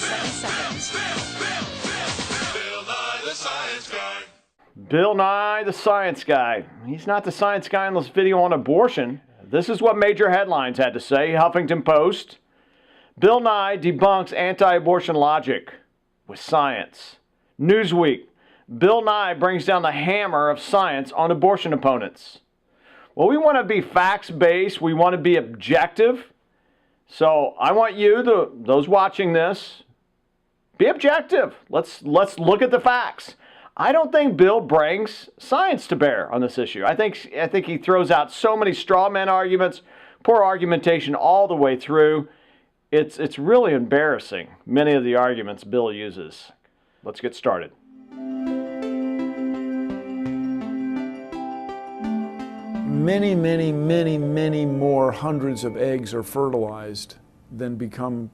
7 seconds. Bill Nye the Science Guy. Bill Nye the Science Guy. He's not the science guy in this video on abortion. This is what major headlines had to say. Huffington Post. Bill Nye debunks anti-abortion logic with science. Newsweek. Bill Nye brings down the hammer of science on abortion opponents. Well, we want to be facts-based. We want to be objective. So I want you, those watching this, be objective. Let's look at the facts. I don't think Bill brings science to bear on this issue. I think he throws out so many straw man arguments, poor argumentation all the way through. It's really embarrassing, many of the arguments Bill uses. Let's get started. Many, many, many, many more hundreds of eggs are fertilized than become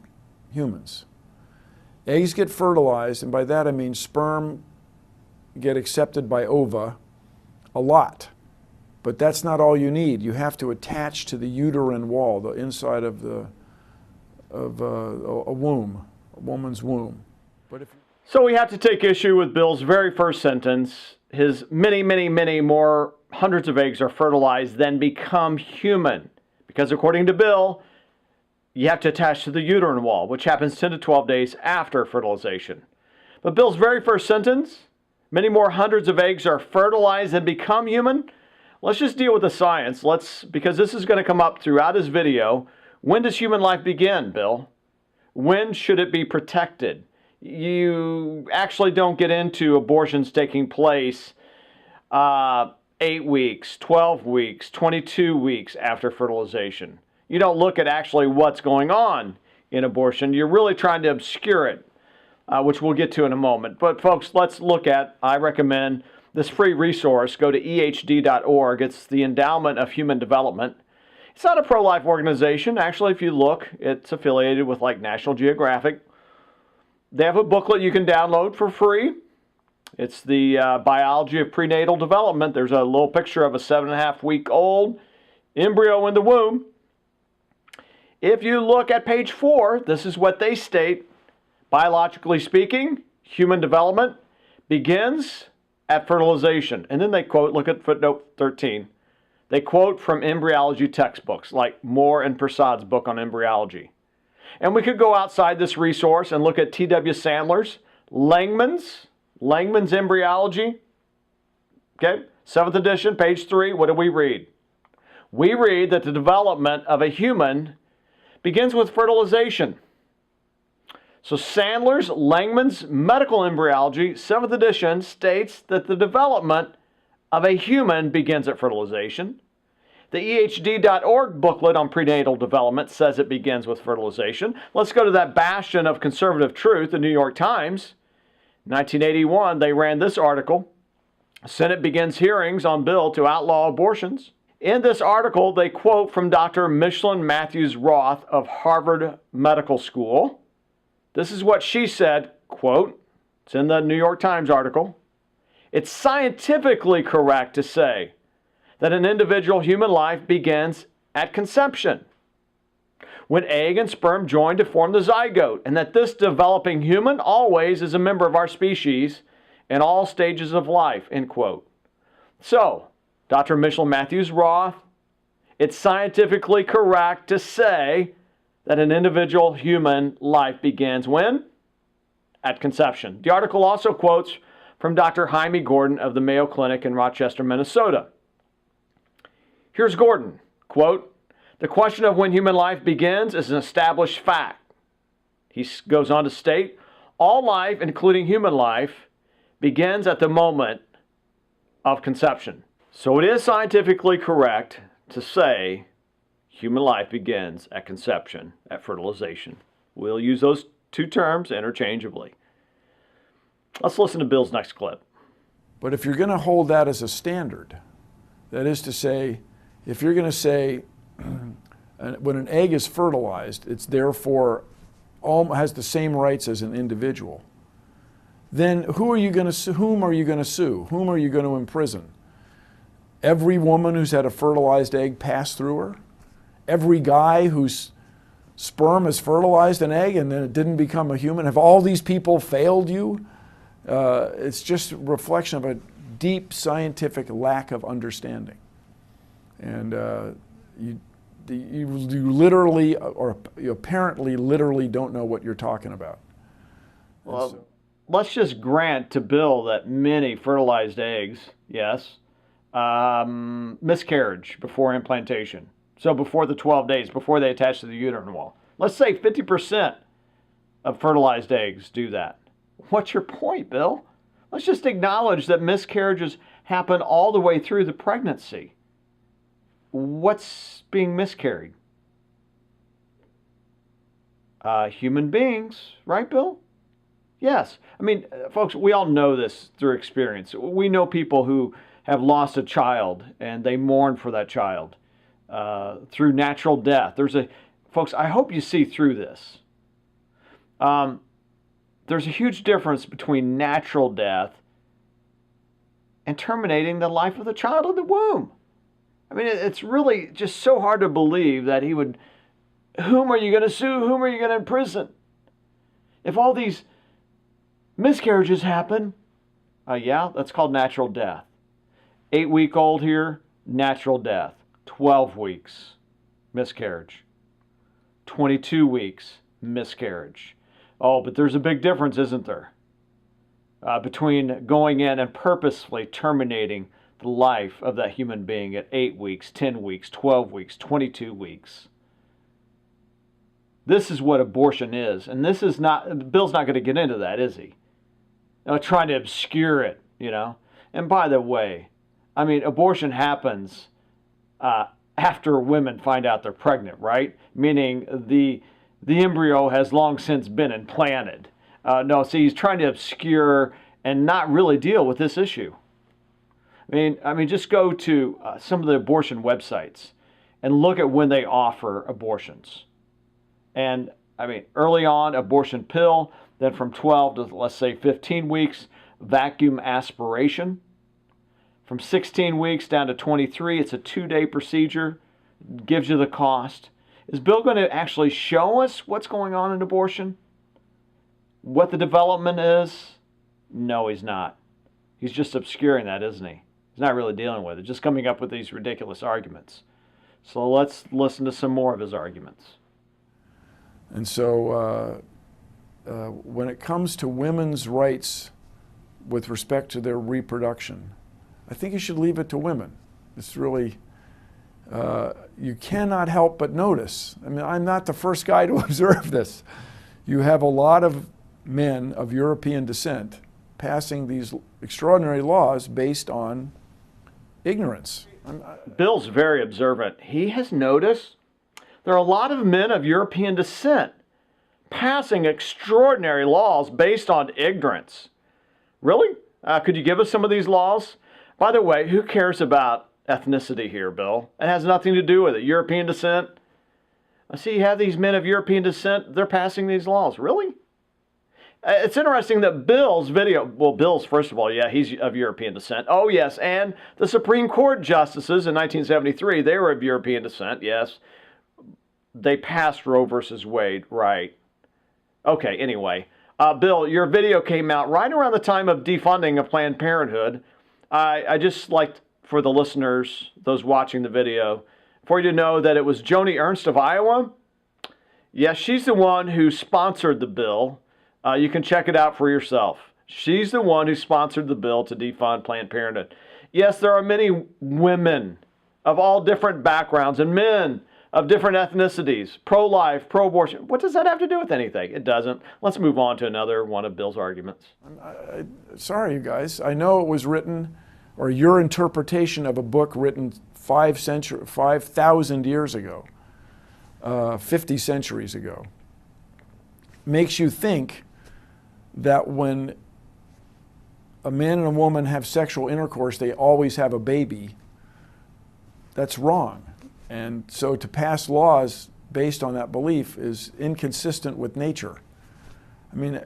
humans. Eggs get fertilized, and by that I mean sperm get accepted by ova a lot. But that's not all you need. You have to attach to the uterine wall, the inside of a womb, a woman's womb. So we have to take issue with Bill's very first sentence. His many, many, many more hundreds of eggs are fertilized than become human. Because according to Bill, you have to attach to the uterine wall, which happens 10 to 12 days after fertilization. But Bill's very first sentence, many more hundreds of eggs are fertilized than become human. Let's just deal with the science. Because this is going to come up throughout his video. When does human life begin, Bill? When should it be protected? You actually don't get into abortions taking place 8 weeks, 12 weeks, 22 weeks after fertilization. You don't look at actually what's going on in abortion. You're really trying to obscure it, which we'll get to in a moment. But folks, let's look at, I recommend this free resource. Go to ehd.org. It's the Endowment of Human Development. It's not a pro-life organization. Actually, if you look, it's affiliated with like National Geographic. They have a booklet you can download for free. It's the Biology of Prenatal Development. There's a little picture of a 7.5-week-old embryo in the womb. If you look at page 4, this is what they state. Biologically speaking, human development begins at fertilization. And then they quote, look at footnote 13. They quote from embryology textbooks, like Moore and Prasad's book on embryology. And we could go outside this resource and look at T.W. Sandler's, Langman's Embryology. Okay, 7th edition, page 3. What do we read? We read that the development of a human begins with fertilization. So Sandler's, Langman's Medical Embryology, 7th edition, states that the development of a human begins at fertilization. The ehd.org booklet on prenatal development says it begins with fertilization. Let's go to that bastion of conservative truth, the New York Times. In 1981, they ran this article. Senate begins hearings on bill to outlaw abortions. In this article, they quote from Dr. Micheline Matthews Roth of Harvard Medical School. This is what she said, quote, it's in the New York Times article. It's scientifically correct to say that an individual human life begins at conception, when egg and sperm join to form the zygote, and that this developing human always is a member of our species in all stages of life, end quote. So, Dr. Micheline Matthews Roth, it's scientifically correct to say that an individual human life begins when? At conception. The article also quotes from Dr. Jaime Gordon of the Mayo Clinic in Rochester, Minnesota. Here's Gordon, quote, the question of when human life begins is an established fact. He goes on to state, all life, including human life, begins at the moment of conception. So it is scientifically correct to say human life begins at conception, at fertilization. We'll use those two terms interchangeably. Let's listen to Bill's next clip. But if you're going to hold that as a standard, that is to say, if you're going to say when an egg is fertilized, it's therefore has the same rights as an individual, then whom are you going to sue? Whom are you going to imprison? Every woman who's had a fertilized egg pass through her? Every guy whose sperm has fertilized an egg and then it didn't become a human? Have all these people failed you? It's just a reflection of a deep scientific lack of understanding. And you literally, or you apparently literally don't know what you're talking about. Well, let's just grant to Bill that many fertilized eggs, yes, miscarriage before implantation. So before the 12 days, before they attach to the uterine wall. Let's say 50% of fertilized eggs do that. What's your point, Bill? Let's just acknowledge that miscarriages happen all the way through the pregnancy. What's being miscarried? Human beings, right, Bill? Yes. I mean, folks, we all know this through experience. We know people who have lost a child and they mourn for that child through natural death. Folks, I hope you see through this. There's a huge difference between natural death and terminating the life of the child in the womb. I mean, it's really just so hard to believe that he would. Whom are you going to sue? Whom are you going to imprison? If all these miscarriages happen, yeah, that's called natural death. 8-week-old here, natural death. 12 weeks, miscarriage. 22 weeks, miscarriage. Oh, but there's a big difference, isn't there? Between going in and purposefully terminating the life of that human being at 8 weeks, 10 weeks, 12 weeks, 22 weeks. This is what abortion is. And this is not, Bill's not going to get into that, is he? Trying to obscure it, And by the way, I mean, abortion happens after women find out they're pregnant, right? Meaning the embryo has long since been implanted. No, see, he's trying to obscure and not really deal with this issue. I mean, just go to some of the abortion websites and look at when they offer abortions. And I mean, early on, abortion pill, then from 12 to, let's say, 15 weeks, vacuum aspiration. From 16 weeks down to 23, it's a 2-day procedure. Gives you the cost. Is Bill going to actually show us what's going on in abortion? What the development is? No, he's not. He's just obscuring that, isn't he? He's not really dealing with it, just coming up with these ridiculous arguments. So let's listen to some more of his arguments. And so when it comes to women's rights with respect to their reproduction, I think you should leave it to women. It's really, you cannot help but notice. I mean, I'm not the first guy to observe this. You have a lot of men of European descent passing these extraordinary laws based on ignorance. Bill's very observant. He has noticed there are a lot of men of European descent passing extraordinary laws based on ignorance. Really? Could you give us some of these laws? By the way, who cares about ethnicity here, Bill? It has nothing to do with it. European descent. I see you have these men of European descent. They're passing these laws. Really? It's interesting that Bill's video, well, Bill's, first of all, yeah, he's of European descent. Oh, yes, and the Supreme Court justices in 1973, they were of European descent, yes. They passed Roe versus Wade, right. Okay, anyway. Bill, your video came out right around the time of defunding of Planned Parenthood. I just liked for the listeners, those watching the video, for you to know that it was Joni Ernst of Iowa. Yes, she's the one who sponsored the bill. You can check it out for yourself. She's the one who sponsored the bill to defund Planned Parenthood. Yes, there are many women of all different backgrounds and men of different ethnicities, pro-life, pro-abortion. What does that have to do with anything? It doesn't. Let's move on to another one of Bill's arguments. Sorry, you guys. I know it was written, or your interpretation of a book written 5,000 years ago, 50 centuries ago, makes you think that when a man and a woman have sexual intercourse, they always have a baby. That's wrong. And so to pass laws based on that belief is inconsistent with nature. I mean,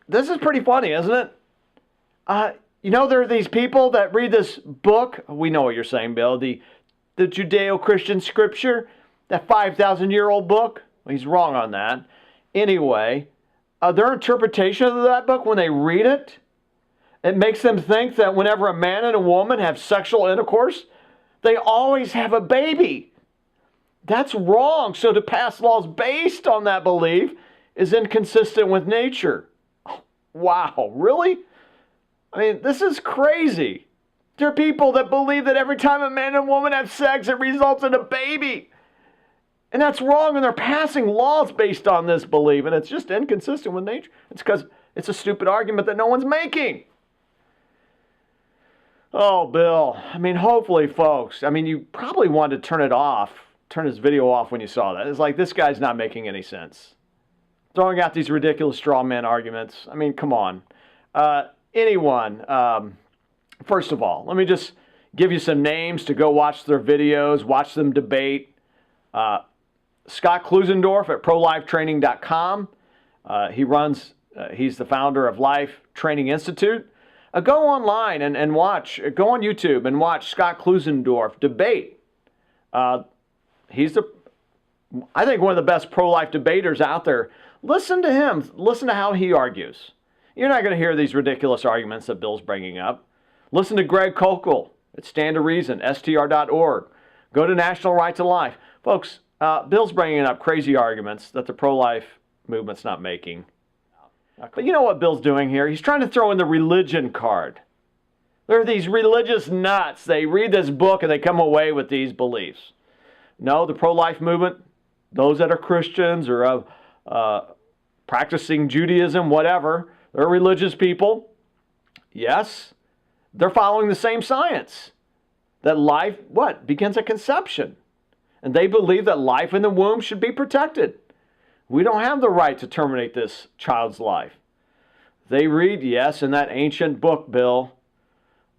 this is pretty funny, isn't it? There are these people that read this book. We know what you're saying, Bill. The Judeo-Christian scripture. That 5,000-year-old book? Well, he's wrong on that. Anyway, their interpretation of that book, when they read it, it makes them think that whenever a man and a woman have sexual intercourse, they always have a baby. That's wrong. So to pass laws based on that belief is inconsistent with nature. Wow, really? I mean, this is crazy. There are people that believe that every time a man and woman have sex, it results in a baby. And that's wrong, and they're passing laws based on this belief, and it's just inconsistent with nature. It's because it's a stupid argument that no one's making. Oh, Bill, I mean, hopefully, folks, I mean, you probably wanted to turn this video off when you saw that. It's like, this guy's not making any sense. Throwing out these ridiculous straw man arguments. I mean, come on. First of all, let me just give you some names to go watch their videos, watch them debate. Scott Klusendorf at ProLifeTraining.com. He's the founder of Life Training Institute. Go online and watch, go on YouTube and watch Scott Klusendorf debate. He's I think one of the best pro-life debaters out there. Listen to him. Listen to how he argues. You're not going to hear these ridiculous arguments that Bill's bringing up. Listen to Greg Koukl at Stand to Reason, str.org. Go to National Right to Life. Folks, Bill's bringing up crazy arguments that the pro-life movement's not making. But you know what Bill's doing here? He's trying to throw in the religion card. There are these religious nuts. They read this book and they come away with these beliefs. No, the pro-life movement, those that are Christians or of practicing Judaism, whatever, they're religious people. Yes, they're following the same science. That life, begins at conception. And they believe that life in the womb should be protected. We don't have the right to terminate this child's life. They read, yes, in that ancient book, Bill,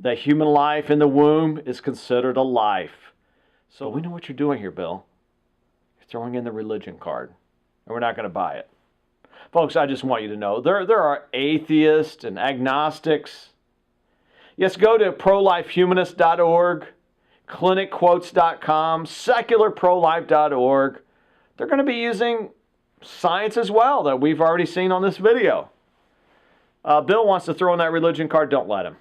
that human life in the womb is considered a life. So we know what you're doing here, Bill. You're throwing in the religion card, and we're not going to buy it. Folks, I just want you to know, there are atheists and agnostics. Yes, go to prolifehumanist.org, clinicquotes.com, secularprolife.org. They're going to be using science as well that we've already seen on this video. Bill wants to throw in that religion card. Don't let him.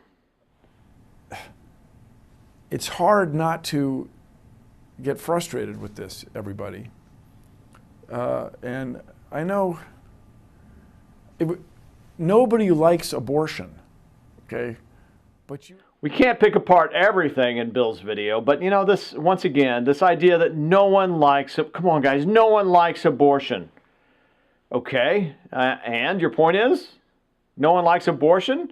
It's hard not to get frustrated with this, everybody. And I know nobody likes abortion, okay? But we can't pick apart everything in Bill's video, but you know, this, once again, this idea that no one likes it. Come on, guys, no one likes abortion. Okay, and your point is, no one likes abortion?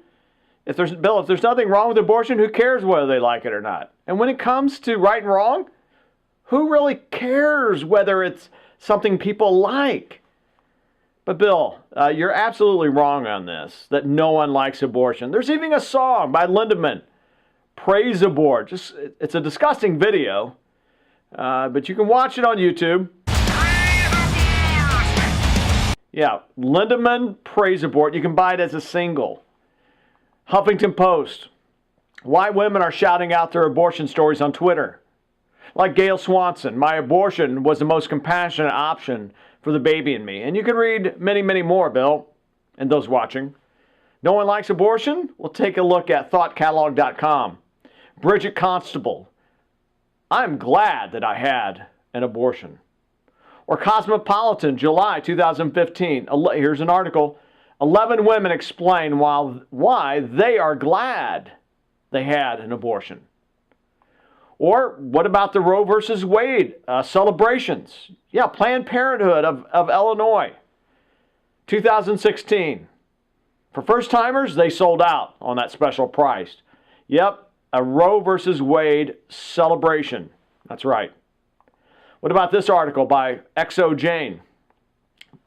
Bill, if there's nothing wrong with abortion, who cares whether they like it or not? And when it comes to right and wrong, who really cares whether it's something people like? But Bill, you're absolutely wrong on this, that no one likes abortion. There's even a song by Lindemann, Praise Abort. It's a disgusting video, but you can watch it on YouTube. Yeah, Lindemann, Praise Abort. You can buy it as a single. Huffington Post. Why women are shouting out their abortion stories on Twitter. Like Gail Swanson, my abortion was the most compassionate option for the baby and me. And you can read many, many more, Bill, and those watching. No one likes abortion? Well, take a look at thoughtcatalog.com. Bridget Constable. I'm glad that I had an abortion. Or Cosmopolitan, July 2015. Here's an article. 11 women explain why they are glad they had an abortion. Or what about the Roe versus Wade celebrations? Yeah, Planned Parenthood of Illinois, 2016. For first-timers, they sold out on that special price. Yep, a Roe versus Wade celebration. That's right. What about this article by XO Jane?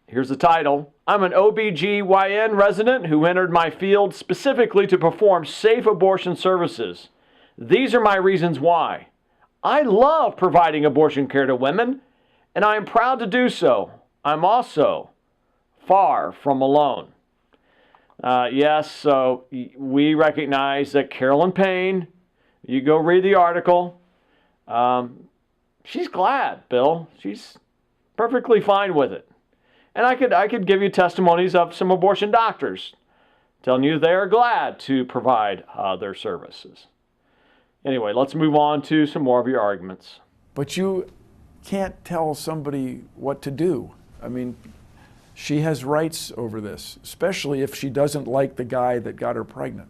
Here's the title. I'm an OBGYN resident who entered my field specifically to perform safe abortion services. These are my reasons why. I love providing abortion care to women, and I am proud to do so. I'm also far from alone. Yes, so we recognize that Carolyn Payne, you go read the article, She's glad, Bill. She's perfectly fine with it. And I could give you testimonies of some abortion doctors telling you they are glad to provide their services. Anyway, let's move on to some more of your arguments. But you can't tell somebody what to do. I mean, she has rights over this, especially if she doesn't like the guy that got her pregnant.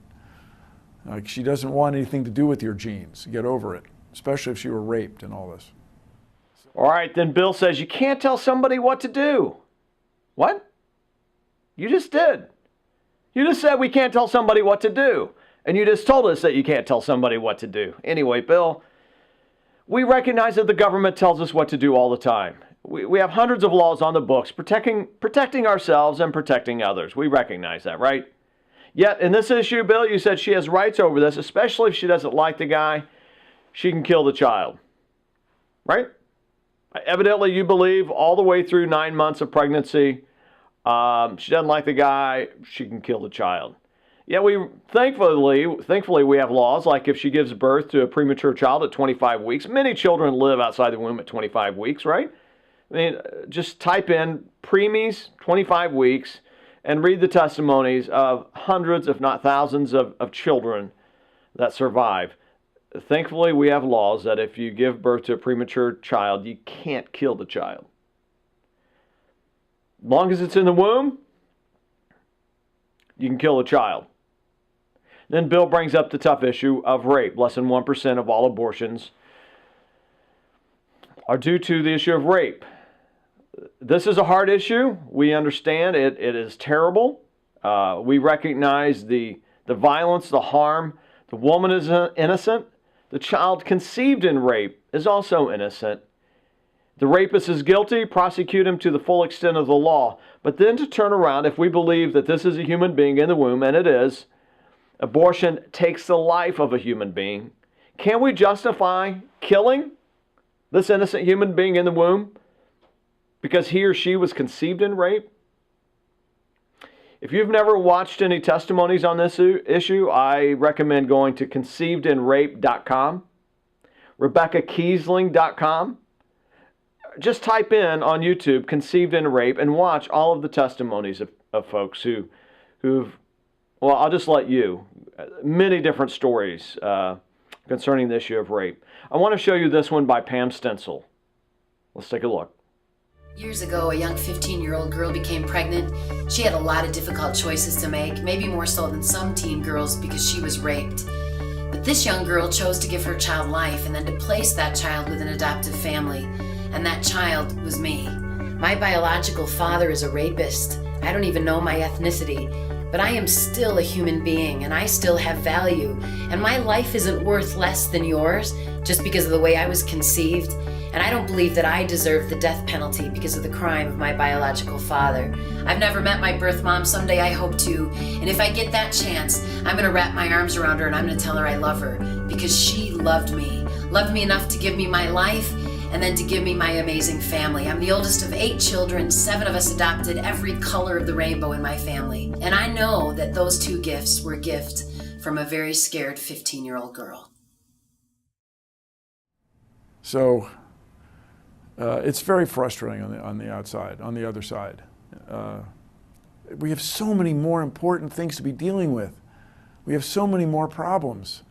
Like, she doesn't want anything to do with your genes. Get over it, especially if she were raped and all this. All right, then Bill says you can't tell somebody what to do. What? You just did. You just said we can't tell somebody what to do. And you just told us that you can't tell somebody what to do. Anyway, Bill, we recognize that the government tells us what to do all the time. We have hundreds of laws on the books protecting ourselves and protecting others. We recognize that, right? Yet in this issue, Bill, you said she has rights over this, especially if she doesn't like the guy. She can kill the child. Right? Evidently, you believe all the way through 9 months of pregnancy, she doesn't like the guy, she can kill the child. Yet we thankfully we have laws like if she gives birth to a premature child at 25 weeks. Many children live outside the womb at 25 weeks, right? I mean, just type in preemies 25 weeks and read the testimonies of hundreds, if not thousands, of children that survive. Thankfully, we have laws that if you give birth to a premature child, you can't kill the child. As long as it's in the womb, you can kill a child. Then Bill brings up the tough issue of rape. Less than 1% of all abortions are due to the issue of rape. This is a hard issue. We understand it is terrible. We recognize the violence, the harm. The woman is innocent. The child conceived in rape is also innocent. The rapist is guilty, prosecute him to the full extent of the law. But then to turn around, if we believe that this is a human being in the womb, and it is, abortion takes the life of a human being. Can we justify killing this innocent human being in the womb because he or she was conceived in rape? If you've never watched any testimonies on this issue, I recommend going to conceivedinrape.com, RebeccaKiesling.com. Just type in on YouTube, Conceived in Rape, and watch all of the testimonies of folks who've, well, I'll just let you, many different stories concerning the issue of rape. I want to show you this one by Pam Stencil. Let's take a look. Years ago, a young 15-year-old girl became pregnant. She had a lot of difficult choices to make, maybe more so than some teen girls because she was raped. But this young girl chose to give her child life and then to place that child with an adoptive family. And that child was me. My biological father is a rapist. I don't even know my ethnicity, but I am still a human being and I still have value. And my life isn't worth less than yours just because of the way I was conceived. And I don't believe that I deserve the death penalty because of the crime of my biological father. I've never met my birth mom. Someday I hope to. And if I get that chance, I'm going to wrap my arms around her and I'm going to tell her I love her because she loved me enough to give me my life and then to give me my amazing family. I'm the oldest of 8 children, 7 of us adopted, every color of the rainbow in my family. And I know that those 2 gifts were a gift from a very scared 15-year-old girl. So it's very frustrating on the other side. We have so many more important things to be dealing with. We have so many more problems.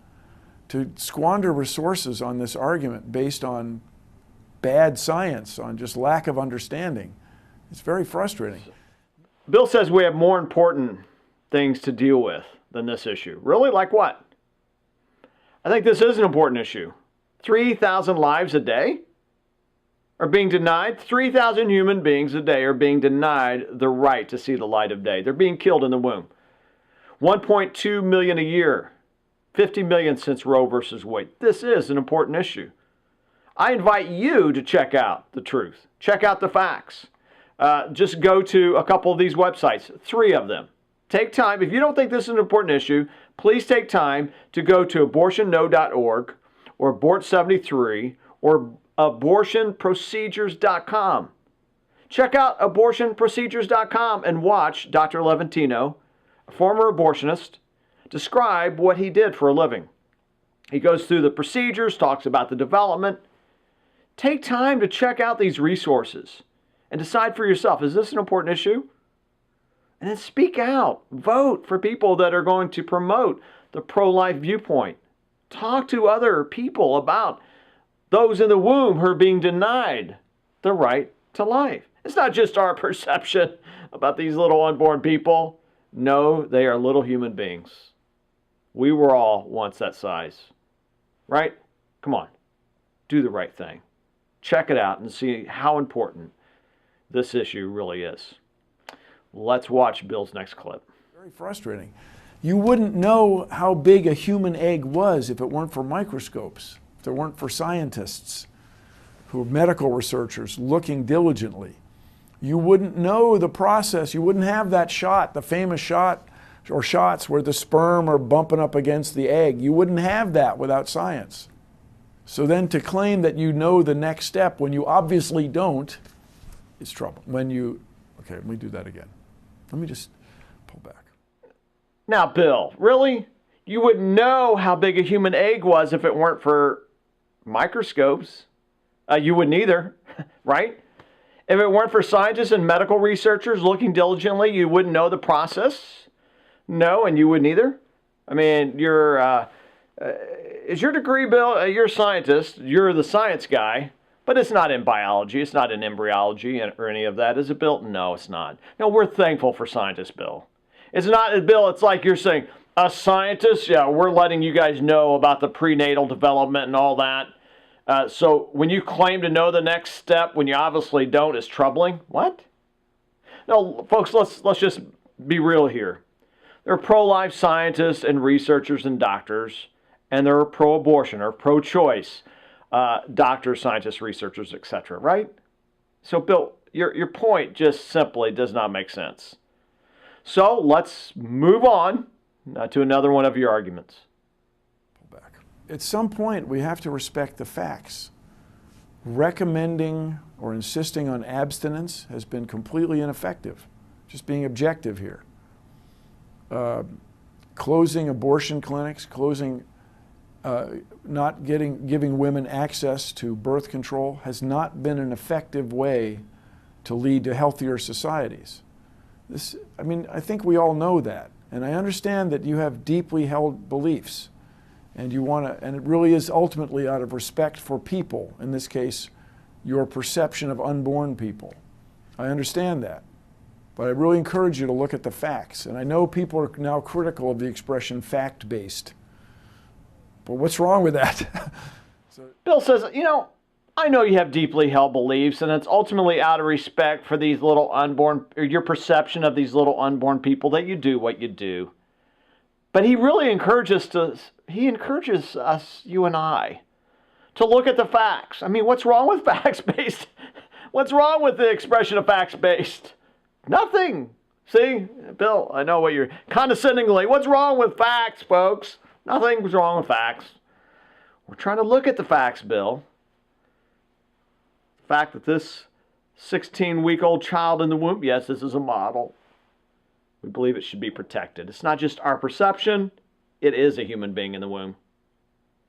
To squander resources on this argument based on bad science, on just lack of understanding, it's very frustrating. Bill says we have more important things to deal with than this issue. Really? Like what? I think this is an important issue. 3,000 lives a day are being denied. 3,000 human beings a day are being denied the right to see the light of day. They're being killed in the womb. 1.2 million a year. 50 million since Roe versus Wade. This is an important issue. I invite you to check out the truth. Check out the facts. Just go to a couple of these websites, 3 of them. Take time. If you don't think this is an important issue, please take time to go to abortionno.org or Abort73 or abortionprocedures.com. Check out abortionprocedures.com and watch Dr. Levantino, a former abortionist, describe what he did for a living. He goes through the procedures, talks about the development, Take time to check out these resources and decide for yourself, is this an important issue? And then speak out. Vote for people that are going to promote the pro-life viewpoint. Talk to other people about those in the womb who are being denied the right to life. It's not just our perception about these little unborn people. No, they are little human beings. We were all once that size. Right? Come on. Do the right thing. Check it out and see how important this issue really is. Let's watch Bill's next clip. Very frustrating. You wouldn't know how big a human egg was if it weren't for microscopes, if it weren't for scientists who are medical researchers looking diligently. You wouldn't know the process. You wouldn't have that shot, the famous shot or shots where the sperm are bumping up against the egg. You wouldn't have that without science. So then to claim that you know the next step when you obviously don't, is trouble. Okay, let me do that again. Let me just pull back. Now, Bill, really? You wouldn't know how big a human egg was if it weren't for microscopes. You wouldn't either, right? If it weren't for scientists and medical researchers looking diligently, you wouldn't know the process. No, and you wouldn't either. I mean, is your degree, Bill? You're a scientist. You're the science guy. But it's not in biology. It's not in embryology or any of that. Is it, Bill? No, it's not. No, we're thankful for scientists, Bill. It's not, Bill, it's like you're saying, a scientist, yeah, we're letting you guys know about the prenatal development and all that. So when you claim to know the next step, when you obviously don't, is troubling. What? No, folks, let's just be real here. There are pro-life scientists and researchers and doctors, and there are pro-abortion or pro-choice doctors, scientists, researchers, etc., right? So, Bill, your point just simply does not make sense. So let's move on to another one of your arguments. Pull back. At some point, we have to respect the facts. Recommending or insisting on abstinence has been completely ineffective. Just being objective here. Closing abortion clinics, not giving women access to birth control has not been an effective way to lead to healthier societies. I think we all know that. And I understand that you have deeply held beliefs and and it really is ultimately out of respect for people, in this case, your perception of unborn people. I understand that. But I really encourage you to look at the facts. And I know people are now critical of the expression fact-based. But what's wrong with that? Bill says, I know you have deeply held beliefs, and it's ultimately out of respect for these little unborn, or your perception of these little unborn people, that you do what you do. But he really encourages us, you and I, to look at the facts. I mean, what's wrong with facts-based? What's wrong with the expression of facts-based? Nothing. See, Bill, I know what you're condescendingly. What's wrong with facts, folks? Nothing's wrong with facts. We're trying to look at the facts, Bill. The fact that this 16-week-old child in the womb, yes, this is a model. We believe it should be protected. It's not just our perception. It is a human being in the womb.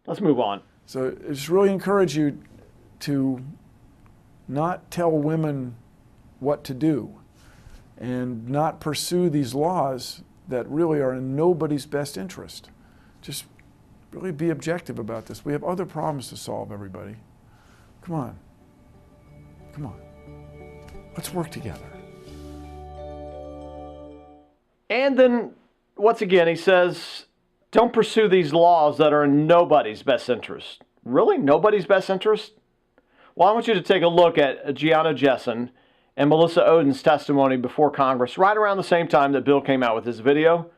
Let's move on. So I just really encourage you to not tell women what to do and not pursue these laws that really are in nobody's best interest. Just really be objective about this. We have other problems to solve, everybody. Come on. Come on. Let's work together. And then, once again, he says, don't pursue these laws that are in nobody's best interest. Really? Nobody's best interest? Well, I want you to take a look at Gianna Jessen and Melissa Ohden's testimony before Congress right around the same time that Bill came out with his video.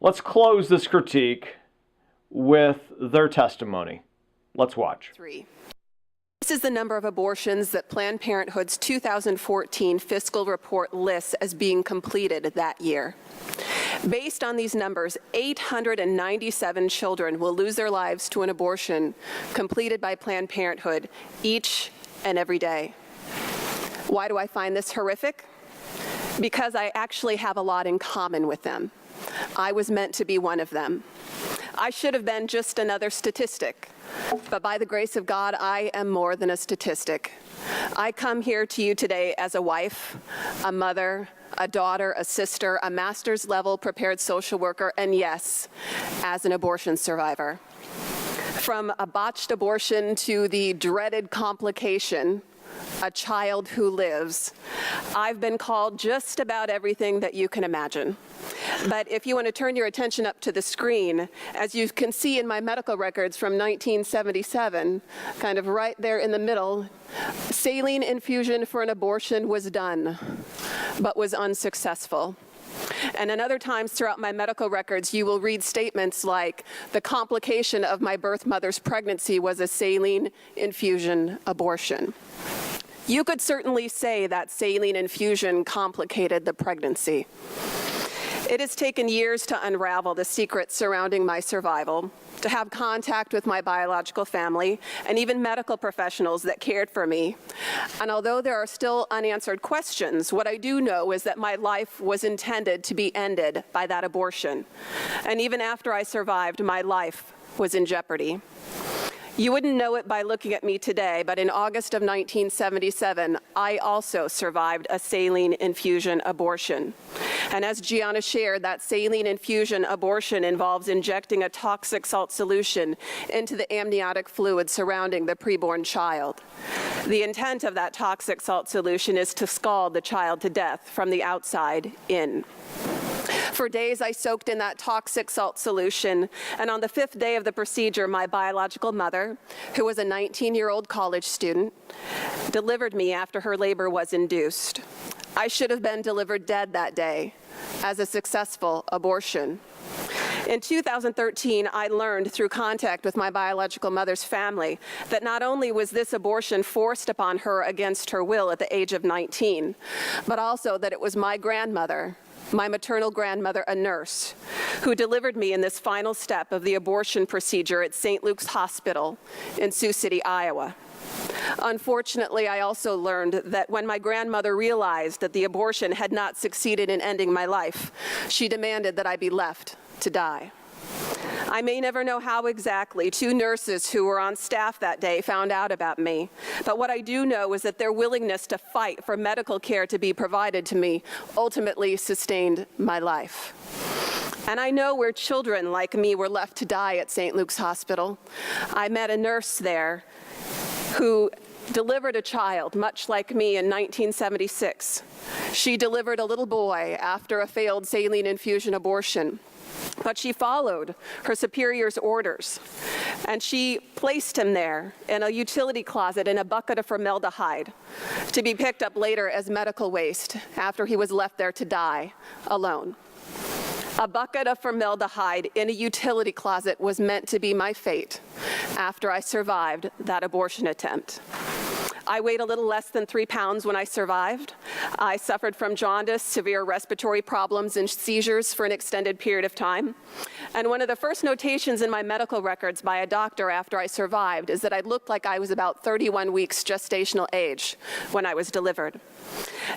Let's close this critique with their testimony. Let's watch. This is the number of abortions that Planned Parenthood's 2014 fiscal report lists as being completed that year. Based on these numbers, 897 children will lose their lives to an abortion completed by Planned Parenthood each and every day. Why do I find this horrific? Because I actually have a lot in common with them. I was meant to be one of them. I should have been just another statistic, but by the grace of God, I am more than a statistic. I come here to you today as a wife, a mother, a daughter, a sister, a master's level prepared social worker, and yes, as an abortion survivor. From a botched abortion to the dreaded complication, a child who lives, I've been called just about everything that you can imagine. But if you want to turn your attention up to the screen, as you can see in my medical records from 1977, kind of right there in the middle, saline infusion for an abortion was done, but was unsuccessful. And in other times throughout my medical records, you will read statements like, the complication of my birth mother's pregnancy was a saline infusion abortion. You could certainly say that saline infusion complicated the pregnancy. It has taken years to unravel the secrets surrounding my survival, to have contact with my biological family, and even medical professionals that cared for me. And although there are still unanswered questions, what I do know is that my life was intended to be ended by that abortion. And even after I survived, my life was in jeopardy. You wouldn't know it by looking at me today, but in August of 1977, I also survived a saline infusion abortion. And as Gianna shared, that saline infusion abortion involves injecting a toxic salt solution into the amniotic fluid surrounding the preborn child. The intent of that toxic salt solution is to scald the child to death from the outside in. For days, I soaked in that toxic salt solution, and on the 5th day of the procedure, my biological mother, who was a 19-year-old college student, delivered me after her labor was induced. I should have been delivered dead that day as a successful abortion. In 2013, I learned through contact with my biological mother's family that not only was this abortion forced upon her against her will at the age of 19, but also that it was my grandmother, my maternal grandmother, a nurse, who delivered me in this final step of the abortion procedure at St. Luke's Hospital in Sioux City, Iowa. Unfortunately, I also learned that when my grandmother realized that the abortion had not succeeded in ending my life, she demanded that I be left to die. I may never know how exactly 2 nurses who were on staff that day found out about me, but what I do know is that their willingness to fight for medical care to be provided to me ultimately sustained my life. And I know where children like me were left to die at St. Luke's Hospital. I met a nurse there who delivered a child much like me in 1976. She delivered a little boy after a failed saline infusion abortion. But she followed her superior's orders, and she placed him there in a utility closet in a bucket of formaldehyde to be picked up later as medical waste after he was left there to die alone. A bucket of formaldehyde in a utility closet was meant to be my fate after I survived that abortion attempt. I weighed a little less than 3 pounds when I survived. I suffered from jaundice, severe respiratory problems, and seizures for an extended period of time. And one of the first notations in my medical records by a doctor after I survived is that I looked like I was about 31 weeks gestational age when I was delivered.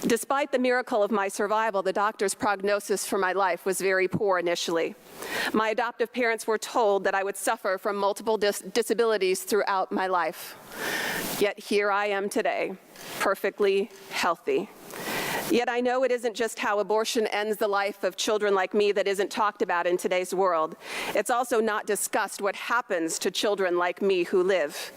Despite the miracle of my survival, the doctor's prognosis for my life was very poor initially. My adoptive parents were told that I would suffer from multiple disabilities throughout my life. Yet here I am today, perfectly healthy. Yet I know it isn't just how abortion ends the life of children like me that isn't talked about in today's world. It's also not discussed what happens to children like me who live.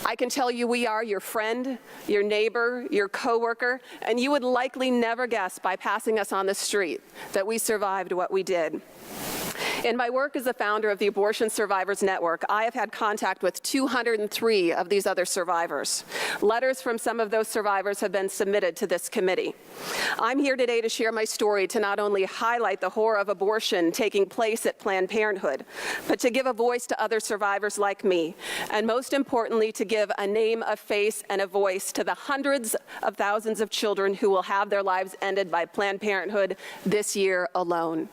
I can tell you we are your friend, your neighbor, your coworker, and you would likely never guess by passing us on the street that we survived what we did. In my work as the founder of the Abortion Survivors Network, I have had contact with 203 of these other survivors. Letters from some of those survivors have been submitted to this committee. I'm here today to share my story to not only highlight the horror of abortion taking place at Planned Parenthood, but to give a voice to other survivors like me, and most importantly, to give a name, a face, and a voice to the hundreds of thousands of children who will have their lives ended by Planned Parenthood this year alone.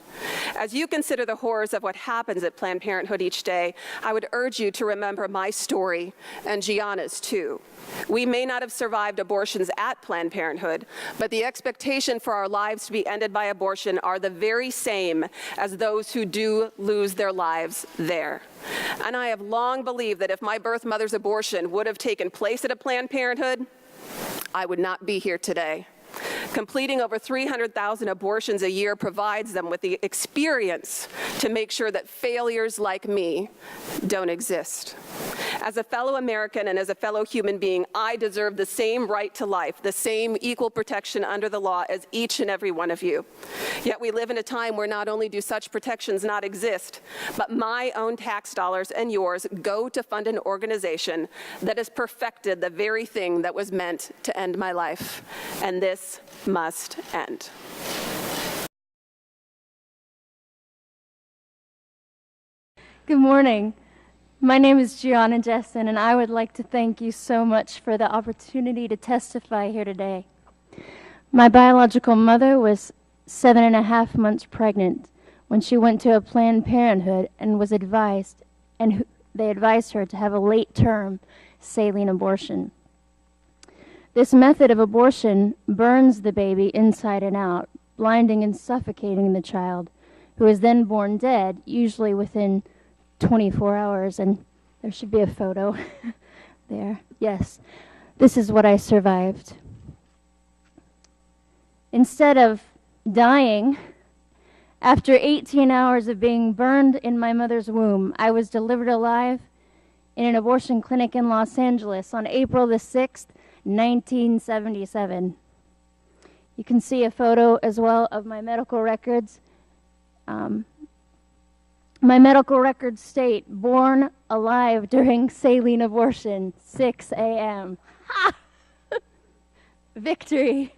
As you consider the the horrors of what happens at Planned Parenthood each day, I would urge you to remember my story and Gianna's too. We may not have survived abortions at Planned Parenthood, but the expectation for our lives to be ended by abortion are the very same as those who do lose their lives there. And I have long believed that if my birth mother's abortion would have taken place at a Planned Parenthood, I would not be here today. Completing over 300,000 abortions a year provides them with the experience to make sure that failures like me don't exist. As a fellow American and as a fellow human being, I deserve the same right to life, the same equal protection under the law as each and every one of you. Yet we live in a time where not only do such protections not exist, but my own tax dollars and yours go to fund an organization that has perfected the very thing that was meant to end my life. And this must end. Good morning. My name is Gianna Jessen, and I would like to thank you so much for the opportunity to testify here today. My biological mother was 7.5 months pregnant when she went to a Planned Parenthood and was advised, and they advised her to have a late-term saline abortion. This method of abortion burns the baby inside and out, blinding and suffocating the child, who is then born dead, usually within 24 hours, and there should be a photo there. Yes, this is what I survived. Instead of dying, after 18 hours of being burned in my mother's womb, I was delivered alive in an abortion clinic in Los Angeles on April the 6th, 1977. You can see a photo as well of my medical records. My medical records state, born alive during saline abortion, 6 a.m. Ha! Victory.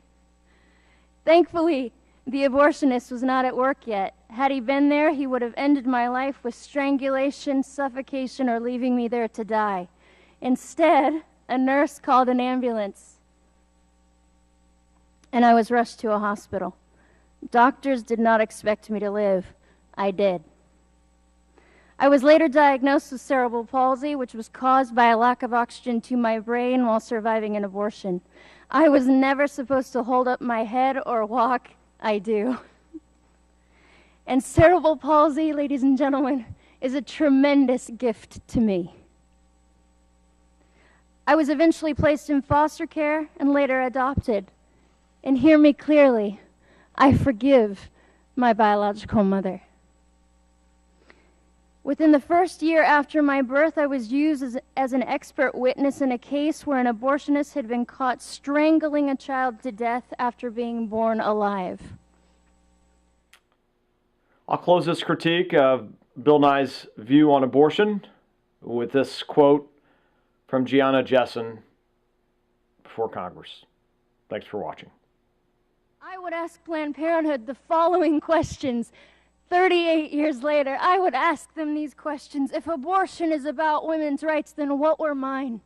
Thankfully, the abortionist was not at work yet. Had he been there, he would have ended my life with strangulation, suffocation, or leaving me there to die. Instead, a nurse called an ambulance, and I was rushed to a hospital. Doctors did not expect me to live. I did. I was later diagnosed with cerebral palsy, which was caused by a lack of oxygen to my brain while surviving an abortion. I was never supposed to hold up my head or walk. I do. And cerebral palsy, ladies and gentlemen, is a tremendous gift to me. I was eventually placed in foster care and later adopted. And hear me clearly, I forgive my biological mother. Within the first year after my birth, I was used as an expert witness in a case where an abortionist had been caught strangling a child to death after being born alive. I'll close this critique of Bill Nye's view on abortion with this quote from Gianna Jessen before Congress. Thanks for watching. I would ask Planned Parenthood the following questions. 38 years later, I would ask them these questions. If abortion is about women's rights, then what were mine?